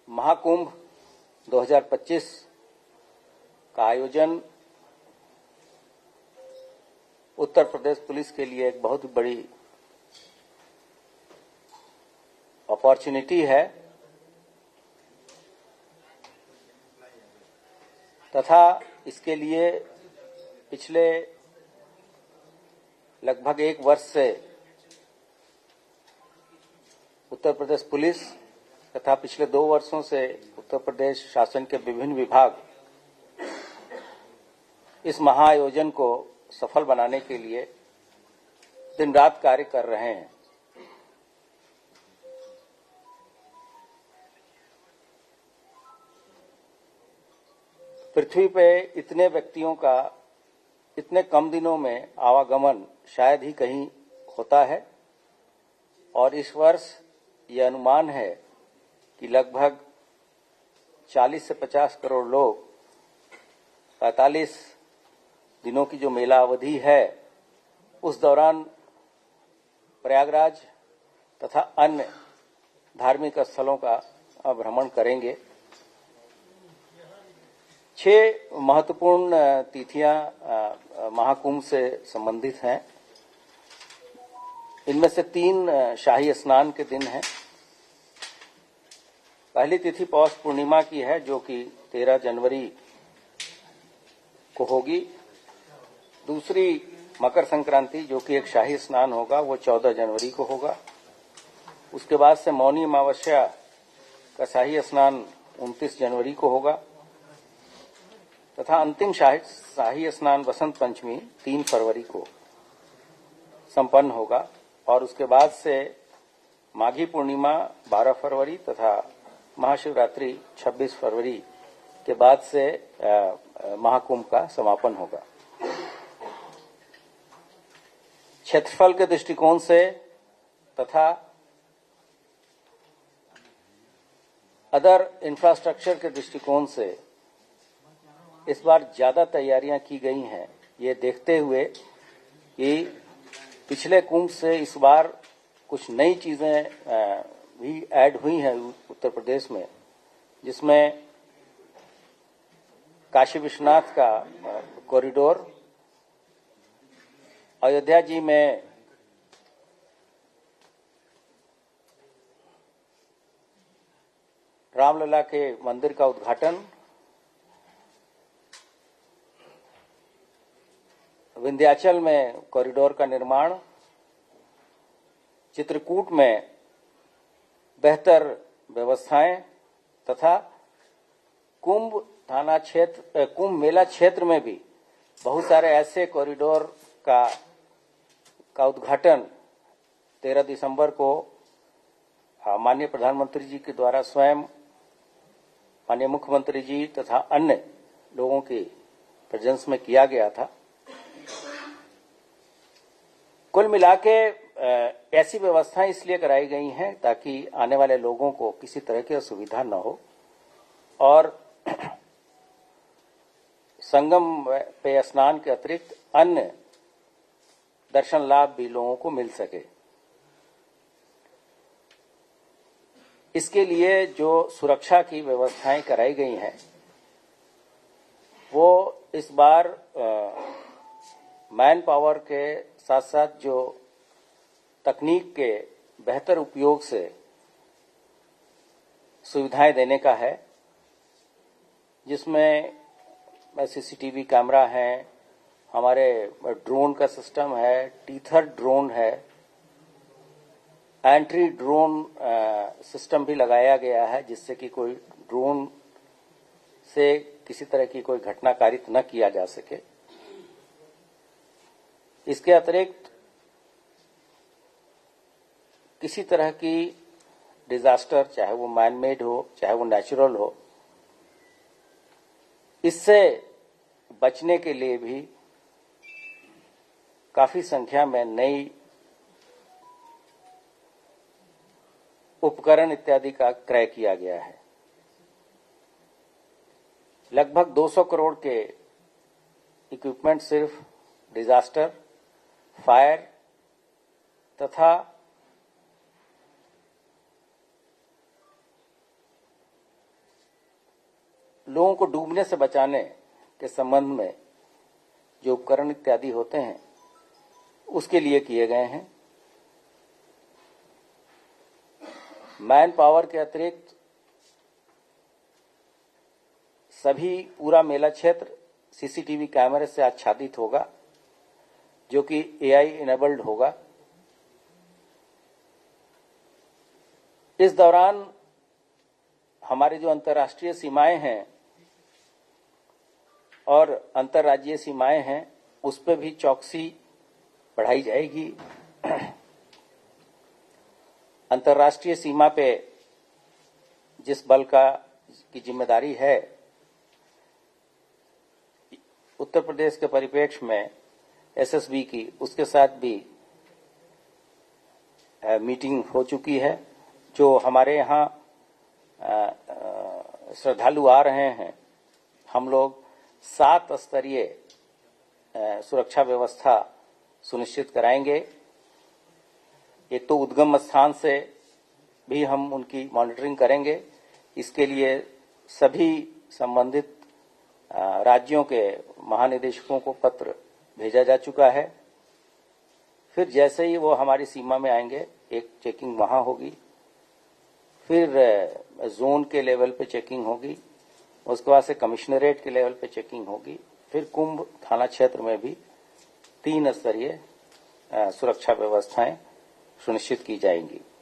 महाकुंभ 2025 का आयोजन उत्तर प्रदेश पुलिस के लिए एक बहुत बड़ी अपॉर्चुनिटी है तथा इसके लिए पिछले लगभग 1 वर्ष से उत्तर प्रदेश पुलिस तथा पिछले 2 वर्षों से उत्तर प्रदेश शासन के विभिन्न विभाग इस महाआयोजन को सफल बनाने के लिए दिन रात कार्य कर रहे हैं। पृथ्वी पे इतने व्यक्तियों का इतने कम दिनों में आवागमन शायद ही कहीं होता है और इस वर्ष यह अनुमान है कि लगभग 40 से 50 करोड़ लोग 45 दिनों की जो मेला अवधि है उस दौरान प्रयागराज तथा अन्य धार्मिक स्थलों का भ्रमण करेंगे। 6 महत्वपूर्ण तिथियां महाकुंभ से संबंधित हैं। इनमें से 3 शाही स्नान के दिन हैं। पहली तिथि पौष पूर्णिमा की है जो कि 13 जनवरी को होगी। दूसरी मकर संक्रांति जो कि एक शाही स्नान होगा वो 14 जनवरी को होगा। उसके बाद से मौनी अमावस्या का शाही स्नान 29 जनवरी को होगा तथा अंतिम शाही स्नान वसंत पंचमी 3 फरवरी को संपन्न होगा और उसके बाद से माघी पूर्णिमा 12 फरवरी तथा महाशिवरात्रि 26 फरवरी के बाद से महाकुंभ का समापन होगा। क्षेत्रफल के दृष्टिकोण से तथा अदर इंफ्रास्ट्रक्चर के दृष्टिकोण से इस बार ज्यादा तैयारियां की गई हैं। ये देखते हुए कि पिछले कुंभ से इस बार कुछ नई चीजें भी ऐड हुई हैं उत्तर प्रदेश में, जिसमें काशी विश्वनाथ का कॉरिडोर, अयोध्या जी में रामलला के मंदिर का उद्घाटन, विंध्याचल में कॉरिडोर का निर्माण, चित्रकूट में बेहतर व्यवस्थाएं तथा कुंभ मेला क्षेत्र में भी बहुत सारे ऐसे कॉरिडोर का उद्घाटन 13 दिसंबर को माननीय प्रधानमंत्री जी के द्वारा स्वयं माननीय मुख्यमंत्री जी तथा अन्य लोगों के प्रेजेंस में किया गया था। कुल मिलाके ऐसी व्यवस्थाएं इसलिए कराई गई हैं ताकि आने वाले लोगों को किसी तरह की असुविधा न हो और संगम पे स्नान के अतिरिक्त अन्य दर्शन लाभ भी लोगों को मिल सके। इसके लिए जो सुरक्षा की व्यवस्थाएं कराई गई हैं वो इस बार मैन पावर के साथ साथ जो तकनीक के बेहतर उपयोग से सुविधाएं देने का है, जिसमें सीसीटीवी कैमरा है, हमारे ड्रोन का सिस्टम है, टीथर ड्रोन है, एंट्री ड्रोन सिस्टम भी लगाया गया है जिससे कि कोई ड्रोन से किसी तरह की कोई घटना कारित न किया जा सके। इसके अतिरिक्त किसी तरह की डिजास्टर, चाहे वो मैन मेड हो चाहे वो नेचुरल हो, इससे बचने के लिए भी काफी संख्या में नई उपकरण इत्यादि का क्रय किया गया है। लगभग 200 करोड़ के इक्विपमेंट सिर्फ डिजास्टर, फायर तथा लोगों को डूबने से बचाने के संबंध में जो उपकरण इत्यादि होते हैं उसके लिए किए गए हैं। मैन पावर के अतिरिक्त सभी पूरा मेला क्षेत्र सीसीटीवी कैमरे से आच्छादित होगा, जो कि एआई इनेबल्ड होगा। इस दौरान हमारी जो अंतर्राष्ट्रीय सीमाएं हैं और अंतर्राज्यीय सीमाएं हैं उस पर भी चौकसी बढ़ाई जाएगी। अंतर्राष्ट्रीय सीमा पे जिस बल की जिम्मेदारी है, उत्तर प्रदेश के परिप्रेक्ष्य में एसएसबी की, उसके साथ भी मीटिंग हो चुकी है। जो हमारे यहाँ श्रद्धालु आ रहे हैं, हम लोग 7 स्तरीय सुरक्षा व्यवस्था सुनिश्चित कराएंगे। एक तो उद्गम स्थान से भी हम उनकी मॉनिटरिंग करेंगे। इसके लिए सभी संबंधित राज्यों के महानिदेशकों को पत्र भेजा जा चुका है। फिर जैसे ही वो हमारी सीमा में आएंगे, एक चेकिंग वहां होगी, फिर जोन के लेवल पे चेकिंग होगी, उसके बाद से कमिश्नरेट के लेवल पे चेकिंग होगी, फिर कुंभ थाना क्षेत्र में भी 3 स्तरीय सुरक्षा व्यवस्थाएं सुनिश्चित की जाएंगी।